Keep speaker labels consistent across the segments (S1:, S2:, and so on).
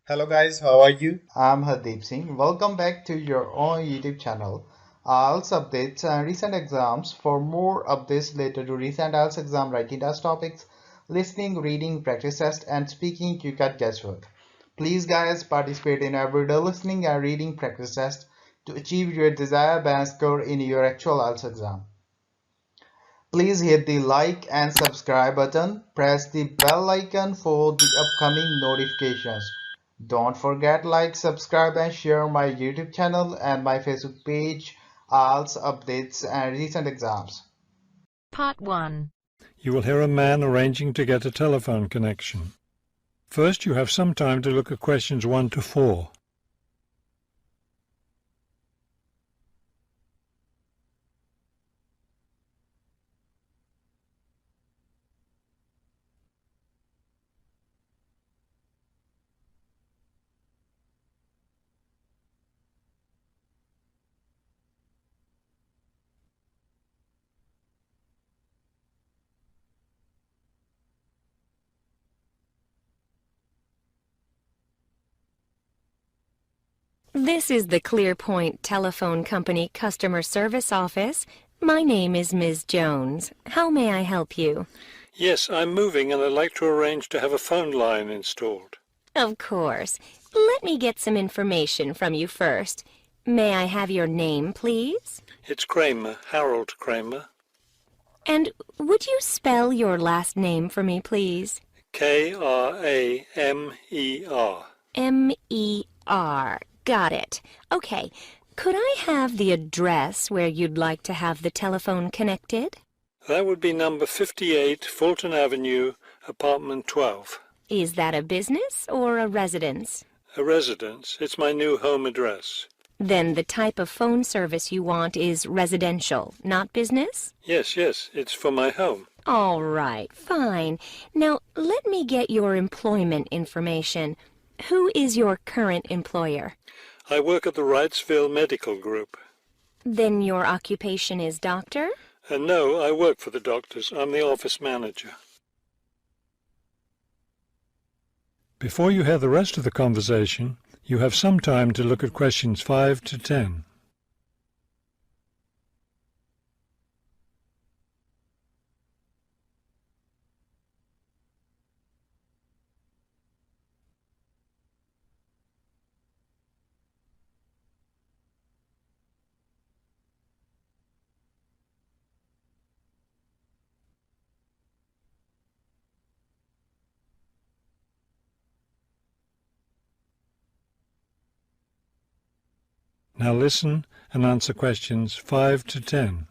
S1: Hello guys, how are you?
S2: I'm Hardeep Singh. Welcome back to your own YouTube channel. IELTS updates and recent exams. For more updates related to recent IELTS exam writing test topics, listening, reading, practice test, and speaking, you got guesswork. Please, guys, participate in everyday listening and reading practice test to achieve your desired band score in your actual IELTS exam. Please hit the like and subscribe button. Press the bell icon for the upcoming notifications. Don't forget like, subscribe and share my YouTube channel and my Facebook page, IELTS updates and recent exams.
S3: Part 1.
S4: You will hear a man arranging to get a telephone connection. First, you have some time to look at questions 1 to 4.
S3: This is the ClearPoint Telephone Company Customer Service Office. My name is Ms. Jones. How may I help you?
S4: Yes, I'm moving and I'd like to arrange to have a phone line installed.
S3: Of course. Let me get some information from you first. May I have your name, please?
S4: It's Kramer, Harold Kramer.
S3: And would you spell your last name for me, please?
S4: Kramer.
S3: M-E-R. Got it. Okay. Could I have the address where you'd like to have the telephone connected?
S4: That would be number 58, Fulton Avenue, apartment 12.
S3: Is that a business or a residence?
S4: A residence. It's my new home address.
S3: Then the type of phone service you want is residential, not business?
S4: Yes, it's for my home.
S3: All right, fine. Now, let me get your employment information. Who is your current employer?
S4: I work at the Wrightsville Medical Group.
S3: Then your occupation is doctor?
S4: No, I work for the doctors. I'm the office manager. Before you hear the rest of the conversation, you have some time to look at questions 5 to 10. Now listen and answer questions 5 to 10.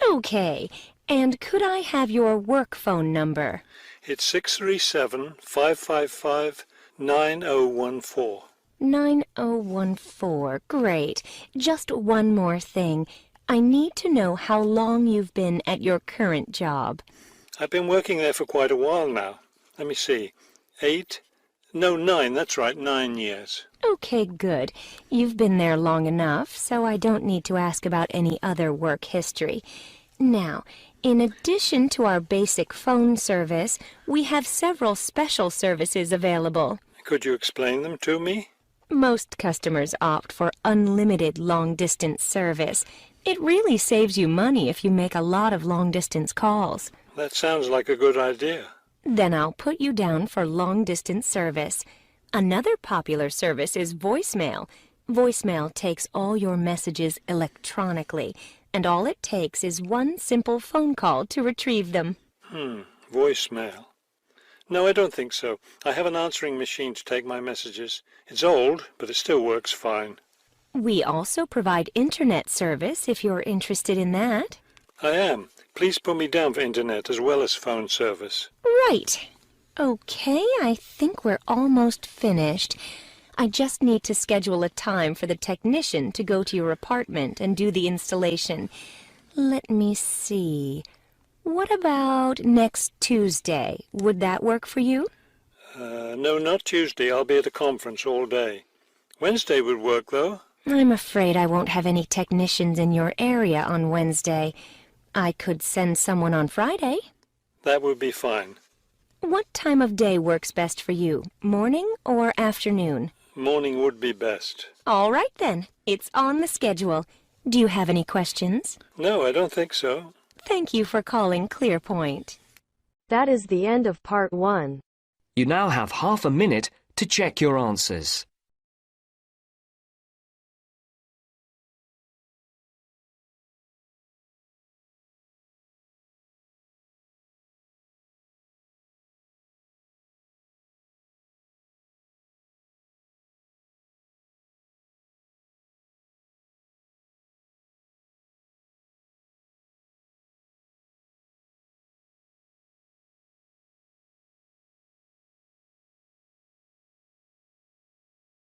S3: Okay. And could I have your work phone number?
S4: It's 637-555-9014.
S3: 9014. Great. Just one more thing. I need to know how long you've been at your current job.
S4: I've been working there for quite a while now. Let me see. 9, that's right, 9 years.
S3: Okay, good. You've been there long enough, so I don't need to ask about any other work history. Now, in addition to our basic phone service, we have several special services available.
S4: Could you explain them to me?
S3: Most customers opt for unlimited long-distance service. It really saves you money if you make a lot of long-distance calls.
S4: That sounds like a good idea.
S3: Then I'll put you down for long-distance service. Another popular service is voicemail. Voicemail takes all your messages electronically, and all it takes is one simple phone call to retrieve them.
S4: Voicemail. No, I don't think so. I have an answering machine to take my messages. It's old, but it still works fine.
S3: We also provide internet service if you're interested in that.
S4: I am. Please put me down for internet as well as phone service.
S3: Right. Okay, I think we're almost finished. I just need to schedule a time for the technician to go to your apartment and do the installation. Let me see. What about next Tuesday? Would that work for you?
S4: No, not Tuesday. I'll be at a conference all day. Wednesday would work, though.
S3: I'm afraid I won't have any technicians in your area on Wednesday. I could send someone on Friday.
S4: That would be fine.
S3: What time of day works best for you, morning or afternoon?
S4: Morning would be best.
S3: All right then, it's on the schedule. Do you have any questions?
S4: No, I don't think so.
S3: Thank you for calling Clearpoint.
S1: That is the end of part 1.
S5: You now have half a minute to check your answers.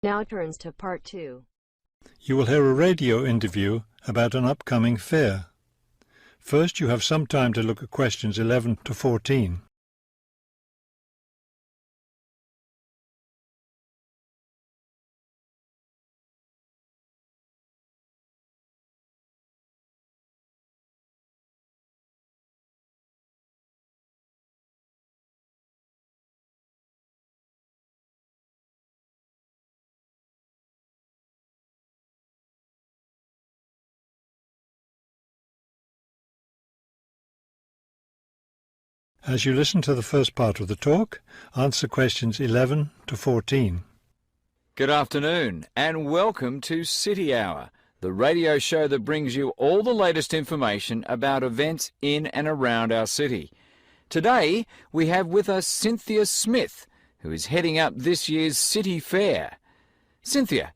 S1: Now turns to part 2.
S4: You will hear a radio interview about an upcoming fair. First, you have some time to look at questions 11 to 14. As you listen to the first part of the talk, answer questions 11 to 14.
S6: Good afternoon and welcome to City Hour, the radio show that brings you all the latest information about events in and around our city. Today we have with us Cynthia Smith, who is heading up this year's City Fair. Cynthia,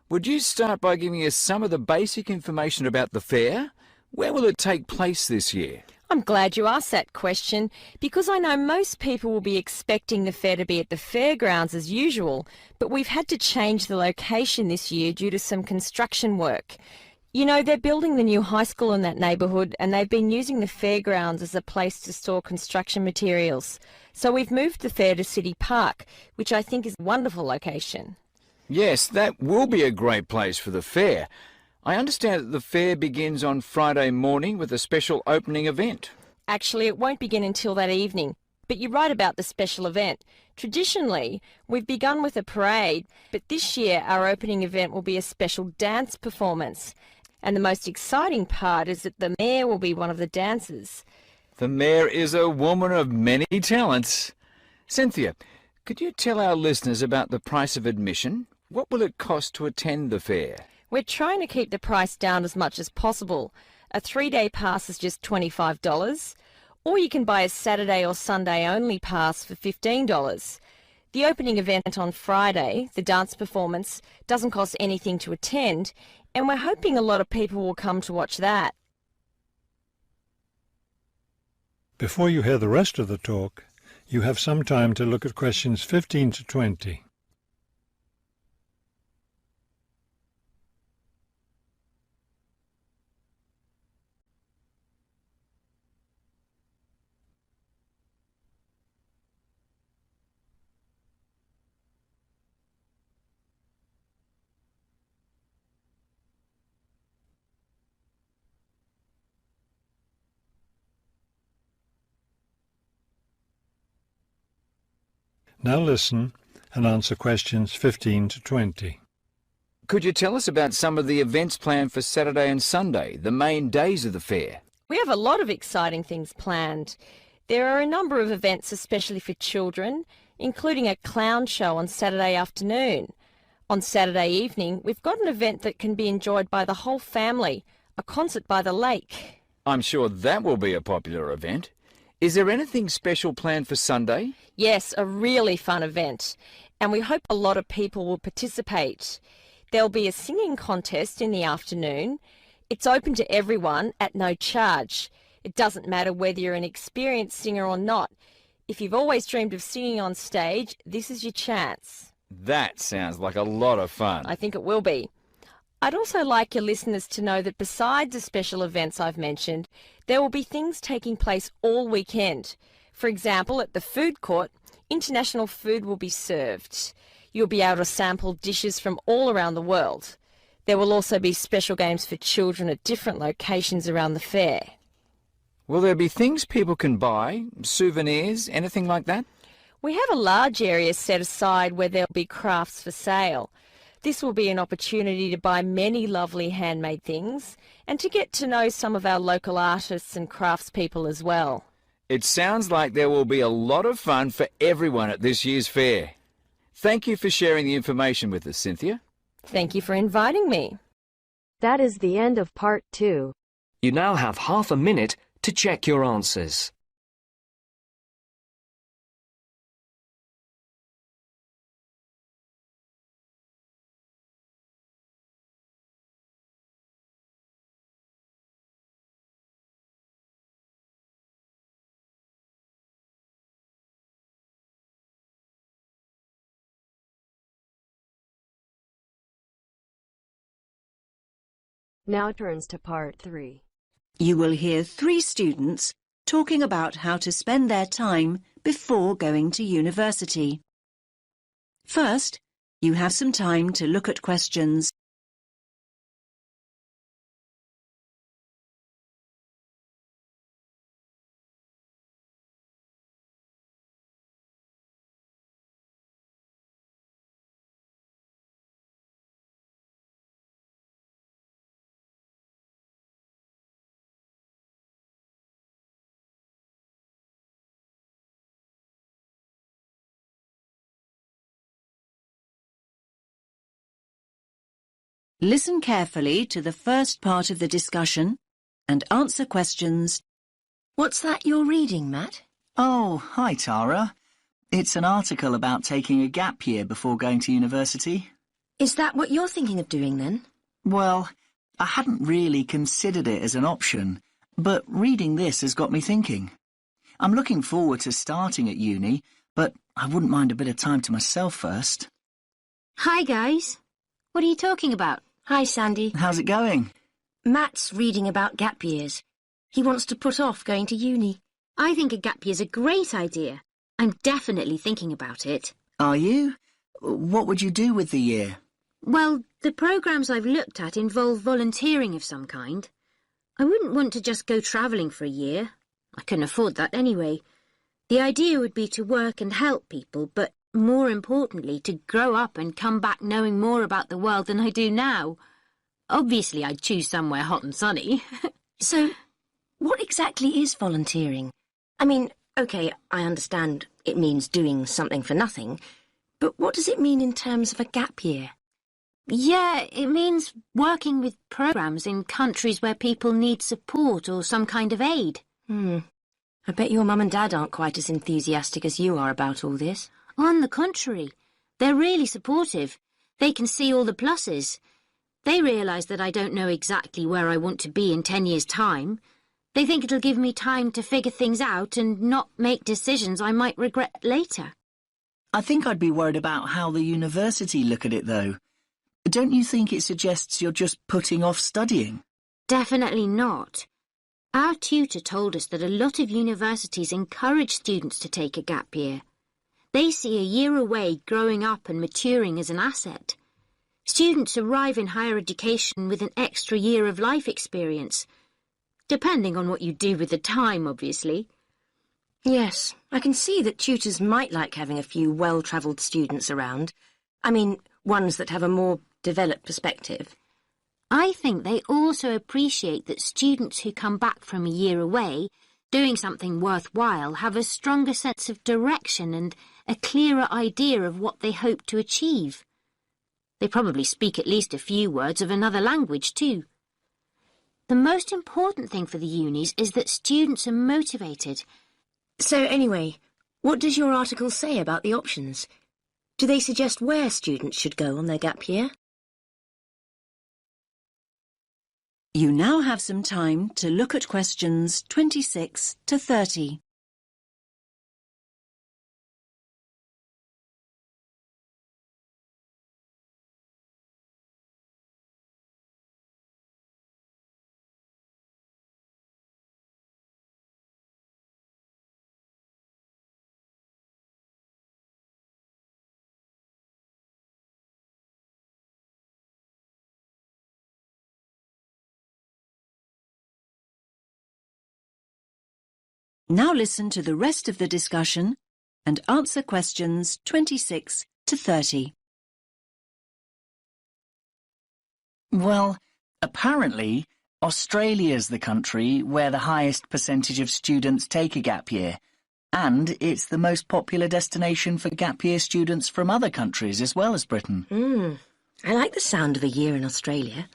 S6: would you start by giving us some of the basic information about the fair? Where will it take place this year?
S7: I'm glad you asked that question because I know most people will be expecting the fair to be at the fairgrounds as usual, but we've had to change the location this year due to some construction work. You know, they're building the new high school in that neighbourhood and they've been using the fairgrounds as a place to store construction materials. So we've moved the fair to City Park, which I think is a wonderful location.
S6: Yes, that will be a great place for the fair. I understand that the fair begins on Friday morning with a special opening event.
S7: Actually, it won't begin until that evening, but you're right about the special event. Traditionally, we've begun with a parade, but this year our opening event will be a special dance performance. And the most exciting part is that the mayor will be one of the dancers.
S6: The mayor is a woman of many talents. Cynthia, could you tell our listeners about the price of admission? What will it cost to attend the fair?
S7: We're trying to keep the price down as much as possible. A 3-day pass is just $25, or you can buy a Saturday or Sunday only pass for $15. The opening event on Friday, the dance performance, doesn't cost anything to attend, and we're hoping a lot of people will come to watch that.
S4: Before you hear the rest of the talk, you have some time to look at questions 15 to 20. Now listen and answer questions 15 to 20.
S6: Could you tell us about some of the events planned for Saturday and Sunday, the main days of the fair?
S7: We have a lot of exciting things planned. There are a number of events especially for children, including a clown show on Saturday afternoon. On Saturday evening, we've got an event that can be enjoyed by the whole family, a concert by the lake.
S6: I'm sure that will be a popular event. Is there anything special planned for Sunday?
S7: Yes, a really fun event, and we hope a lot of people will participate. There'll be a singing contest in the afternoon. It's open to everyone at no charge. It doesn't matter whether you're an experienced singer or not. If you've always dreamed of singing on stage, this is your chance.
S6: That sounds like a lot of fun.
S7: I think it will be. I'd also like your listeners to know that besides the special events I've mentioned, there will be things taking place all weekend. For example, at the food court, international food will be served. You'll be able to sample dishes from all around the world. There will also be special games for children at different locations around the fair.
S6: Will there be things people can buy, souvenirs, anything like that?
S7: We have a large area set aside where there'll be crafts for sale. This will be an opportunity to buy many lovely handmade things and to get to know some of our local artists and craftspeople as well.
S6: It sounds like there will be a lot of fun for everyone at this year's fair. Thank you for sharing the information with us, Cynthia.
S7: Thank you for inviting me.
S1: That is the end of part 2.
S5: You now have half a minute to check your answers.
S1: Now turns to part 3.
S8: You will hear 3 students talking about how to spend their time before going to university. First, you have some time to look at questions. Listen carefully to the first part of the discussion and answer questions. What's that you're reading, Matt?
S9: Oh, hi Tara. It's an article about taking a gap year before going to university.
S8: Is that what you're thinking of doing then?
S9: Well, I hadn't really considered it as an option, but reading this has got me thinking. I'm looking forward to starting at uni, but I wouldn't mind a bit of time to myself first.
S10: Hi guys. What are you talking about?
S8: Hi, Sandy.
S9: How's it going?
S8: Matt's reading about gap years. He wants to put off going to uni.
S10: I think a gap year's a great idea. I'm definitely thinking about it.
S9: Are you? What would you do with the year?
S10: Well, the programmes I've looked at involve volunteering of some kind. I wouldn't want to just go travelling for a year. I couldn't afford that anyway. The idea would be to work and help people, but more importantly, to grow up and come back knowing more about the world than I do now. Obviously, I'd choose somewhere hot and sunny.
S8: So, what exactly is volunteering? I mean, OK, I understand it means doing something for nothing, but what does it mean in terms of a gap year?
S10: Yeah, it means working with programmes in countries where people need support or some kind of aid.
S8: I bet your mum and dad aren't quite as enthusiastic as you are about all this.
S10: On the contrary, they're really supportive. They can see all the pluses. They realise that I don't know exactly where I want to be in 10 years' time. They think it'll give me time to figure things out and not make decisions I might regret later.
S9: I think I'd be worried about how the university look at it, though. Don't you think it suggests you're just putting off studying?
S10: Definitely not. Our tutor told us that a lot of universities encourage students to take a gap year. They see a year away growing up and maturing as an asset. Students arrive in higher education with an extra year of life experience, depending on what you do with the time, obviously.
S8: Yes, I can see that tutors might like having a few well-travelled students around. I mean, ones that have a more developed perspective.
S10: I think they also appreciate that students who come back from a year away doing something worthwhile have a stronger sense of direction and a clearer idea of what they hope to achieve. They probably speak at least a few words of another language too. The most important thing for the unis is that students are motivated.
S8: So anyway, what does your article say about the options? Do they suggest where students should go on their gap year? You now have some time to look at questions 26 to 30. Now listen to the rest of the discussion and answer questions 26 to 30.
S9: Well, apparently, Australia's the country where the highest percentage of students take a gap year, and it's the most popular destination for gap year students from other countries as well as Britain.
S3: I like the sound of a year in Australia.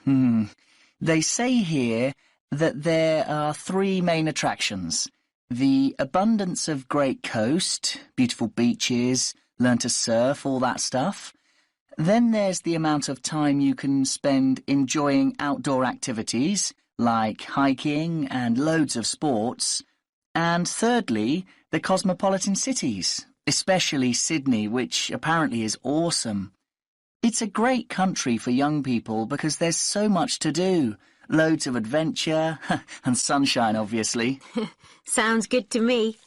S9: They say here that there are 3 main attractions. The abundance of great coast, beautiful beaches, learn to surf, all that stuff. Then there's the amount of time you can spend enjoying outdoor activities, like hiking and loads of sports. And thirdly, the cosmopolitan cities, especially Sydney, which apparently is awesome. It's a great country for young people because there's so much to do. Loads of adventure, and sunshine, obviously.
S10: Sounds good to me.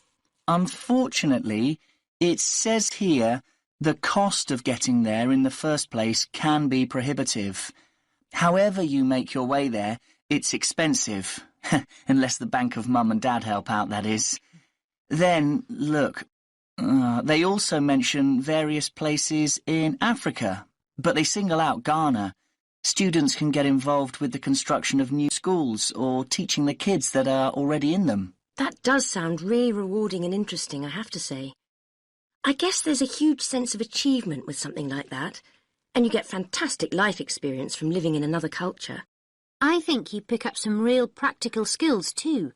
S9: Unfortunately, it says here the cost of getting there in the first place can be prohibitive. However you make your way there, it's expensive. Unless the bank of mum and dad help out, that is. Then, look, they also mention various places in Africa, but they single out Ghana. Students can get involved with the construction of new schools or teaching the kids that are already in them.
S3: That does sound really rewarding and interesting, I have to say. I guess there's a huge sense of achievement with something like that, and you get fantastic life experience from living in another culture.
S10: I think you pick up some real practical skills too.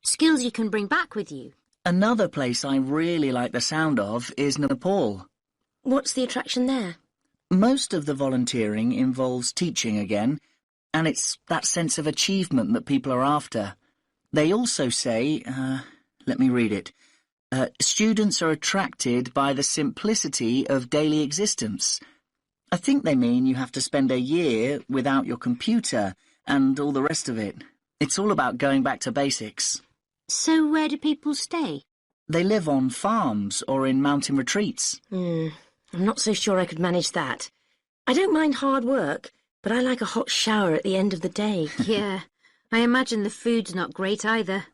S10: Skills you can bring back with you.
S9: Another place I really like the sound of is Nepal.
S3: What's the attraction there?
S9: Most of the volunteering involves teaching again, and it's that sense of achievement that people are after. They also say, let me read it, students are attracted by the simplicity of daily existence. I think they mean you have to spend a year without your computer and all the rest of it. It's all about going back to basics.
S10: So where do people stay?
S9: They live on farms or in mountain retreats.
S3: I'm not so sure I could manage that. I don't mind hard work, but I like a hot shower at the end of the day.
S10: Yeah, I imagine the food's not great either.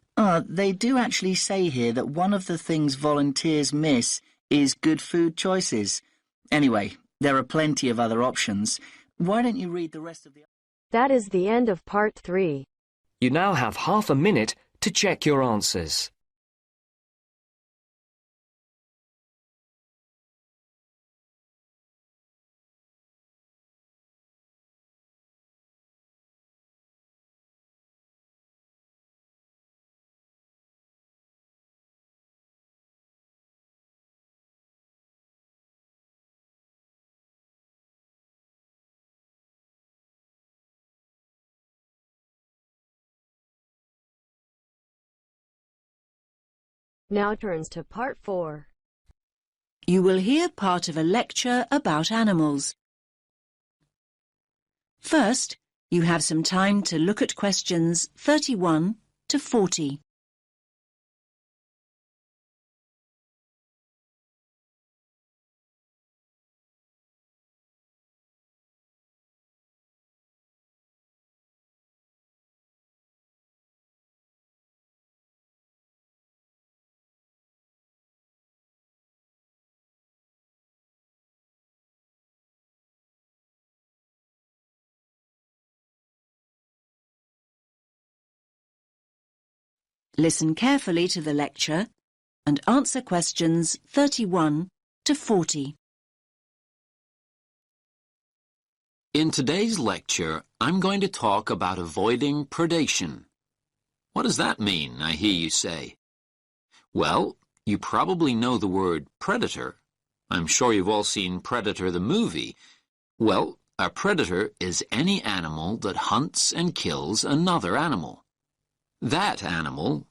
S9: They do actually say here that one of the things volunteers miss is good food choices. Anyway, there are plenty of other options. Why don't you read the rest of the...
S1: That is the end of part 3.
S5: You now have half a minute to check your answers.
S1: Now turns to part 4.
S8: You will hear part of a lecture about animals. First, you have some time to look at questions 31 to 40. Listen carefully to the lecture and answer questions 31 to 40.
S11: In today's lecture, I'm going to talk about avoiding predation. What does that mean, I hear you say? Well, you probably know the word predator. I'm sure you've all seen Predator the movie. Well, a predator is any animal that hunts and kills another animal. That animal,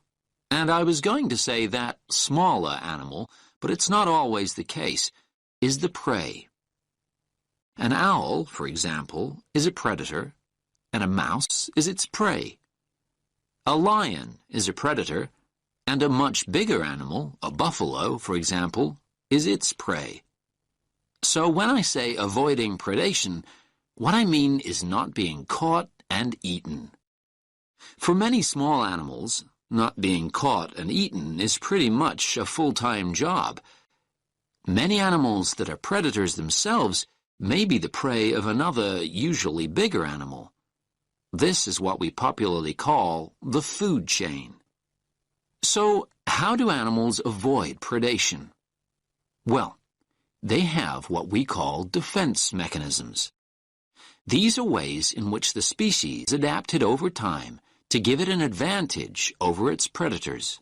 S11: and I was going to say that smaller animal, but it's not always the case, is the prey. An owl, for example, is a predator, and a mouse is its prey. A lion is a predator, and a much bigger animal, a buffalo, for example, is its prey. So when I say avoiding predation, what I mean is not being caught and eaten. For many small animals, not being caught and eaten is pretty much a full-time job. many animals that are predators themselves may be the prey of another, usually bigger animal. This is what we popularly call the food chain. So, how do animals avoid predation? Well, they have what we call defense mechanisms. These are ways in which the species adapted over time to give it an advantage over its predators.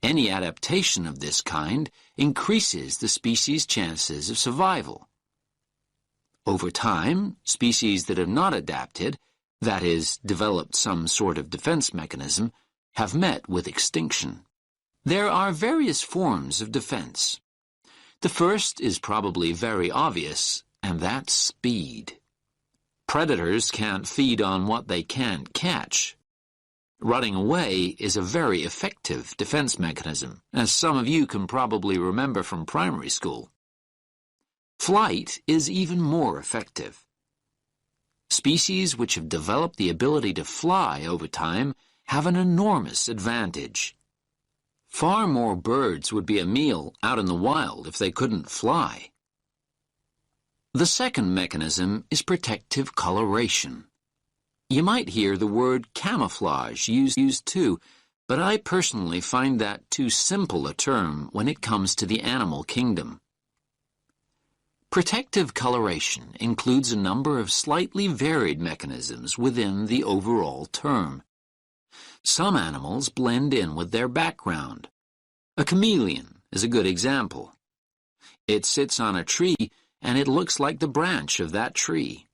S11: Any adaptation of this kind increases the species' chances of survival. Over time, species that have not adapted, that is, developed some sort of defense mechanism, have met with extinction. There are various forms of defense. The first is probably very obvious, and that's speed. Predators can't feed on what they can't catch. Running away is a very effective defense mechanism, as some of you can probably remember from primary school. Flight is even more effective. Species which have developed the ability to fly over time have an enormous advantage. Far more birds would be a meal out in the wild if they couldn't fly. The second mechanism is protective coloration. You might hear the word camouflage used too, but I personally find that too simple a term when it comes to the animal kingdom. Protective coloration includes a number of slightly varied mechanisms within the overall term. Some animals blend in with their background. A chameleon is a good example. It sits on a tree and it looks like the branch of that tree.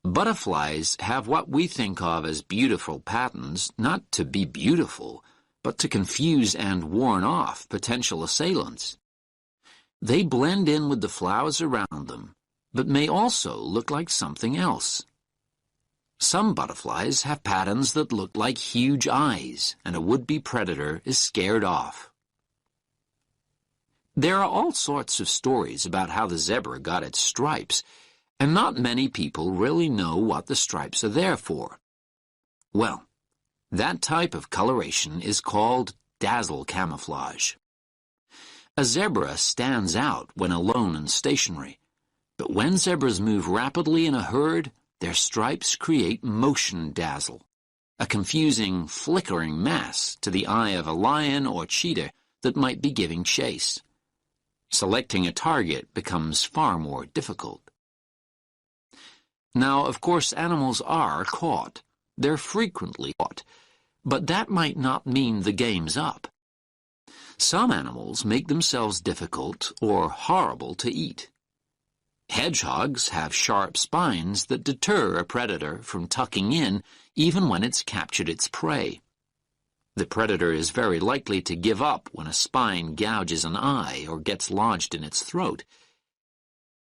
S11: Butterflies have what we think of as beautiful patterns, not to be beautiful, but to confuse and warn off potential assailants. They blend in with the flowers around them, but may also look like something else. Some butterflies have patterns that look like huge eyes, and a would-be predator is scared off. There are all sorts of stories about how the zebra got its stripes, and not many people really know what the stripes are there for. Well, that type of coloration is called dazzle camouflage. A zebra stands out when alone and stationary, but when zebras move rapidly in a herd, their stripes create motion dazzle, a confusing, flickering mass to the eye of a lion or cheetah that might be giving chase. Selecting a target becomes far more difficult. Now, of course, animals are caught. They're frequently caught, but that might not mean the game's up. Some animals make themselves difficult or horrible to eat. Hedgehogs have sharp spines that deter a predator from tucking in even when it's captured its prey. The predator is very likely to give up when a spine gouges an eye or gets lodged in its throat.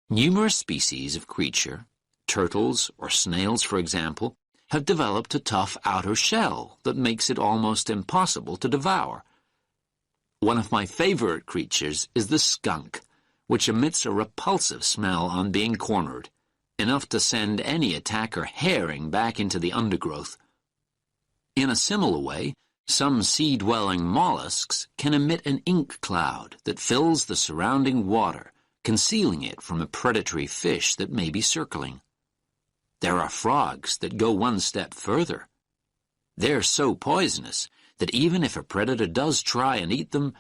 S11: Numerous species of creature, turtles or snails for example, have developed a tough outer shell that makes it almost impossible to devour. One of my favorite creatures is the skunk, which emits a repulsive smell on being cornered, enough to send any attacker herring back into the undergrowth. In a similar way, some sea-dwelling mollusks can emit an ink cloud that fills the surrounding water, concealing it from a predatory fish that may be circling. There are frogs that go one step further. They're so poisonous that even if a predator does try and eat them,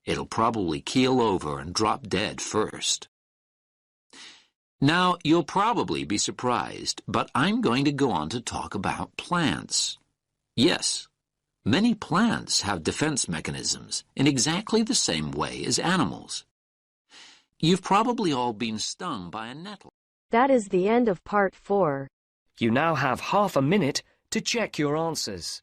S11: it'll probably keel over and drop dead first. Now, you'll probably be surprised, but I'm going to go on to talk about plants. Yes, many plants have defense mechanisms in exactly the same way as animals. You've probably all been stung by a nettle.
S1: That is the end of part 4.
S5: You now have half a minute to check your answers.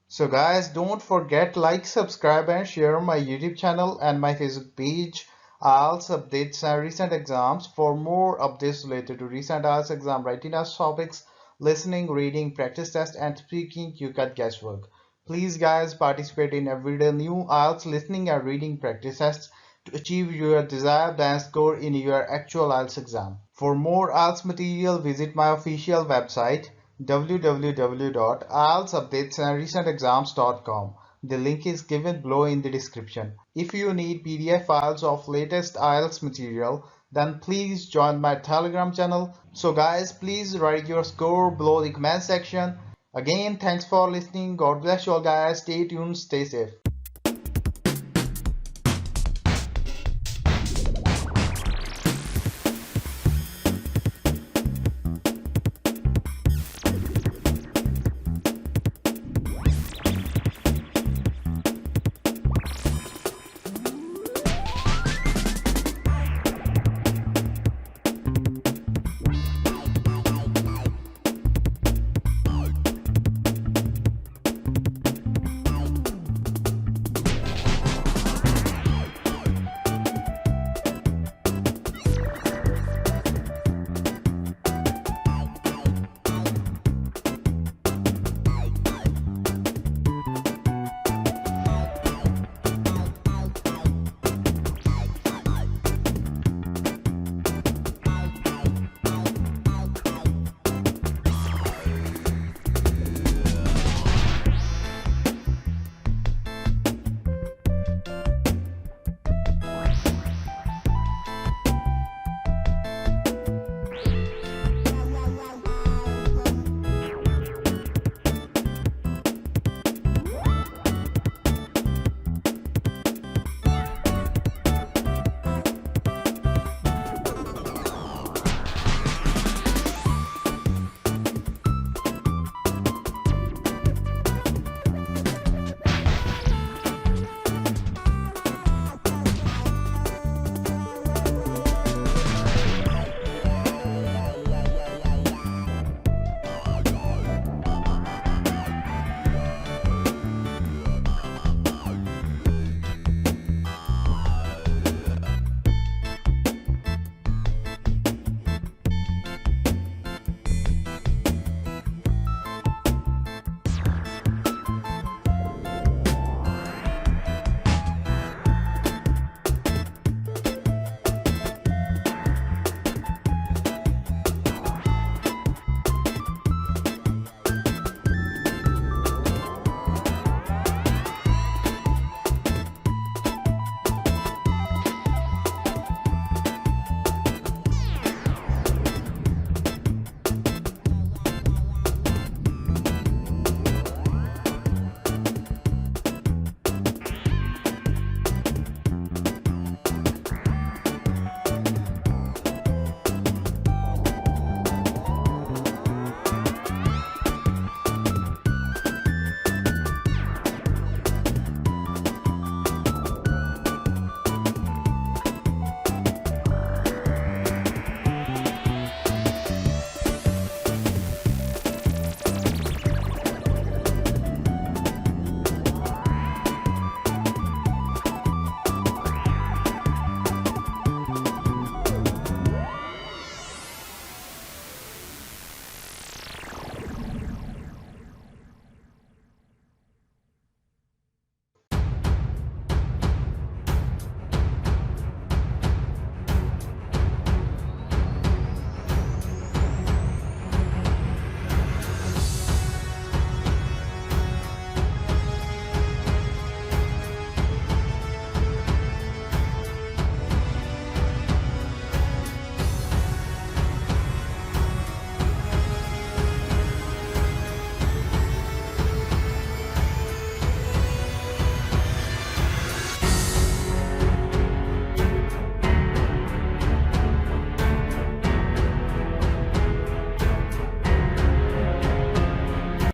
S2: So guys, don't forget like, subscribe and share my YouTube channel and my Facebook page, IELTS updates and recent exams. For more updates related to recent IELTS exam writing test topics, listening, reading, practice test and speaking, you got guesswork. Please guys, participate in everyday new IELTS listening and reading practice tests to achieve your desired band score in your actual IELTS exam. For more IELTS material, visit my official website www.ieltsupdatesandrecentexams.com. The link is given below in the description. If you need PDF files of latest IELTS material, then please join my Telegram channel. So guys, please write your score below the comment section. Again, thanks for listening. God bless you all guys. Stay tuned, stay safe.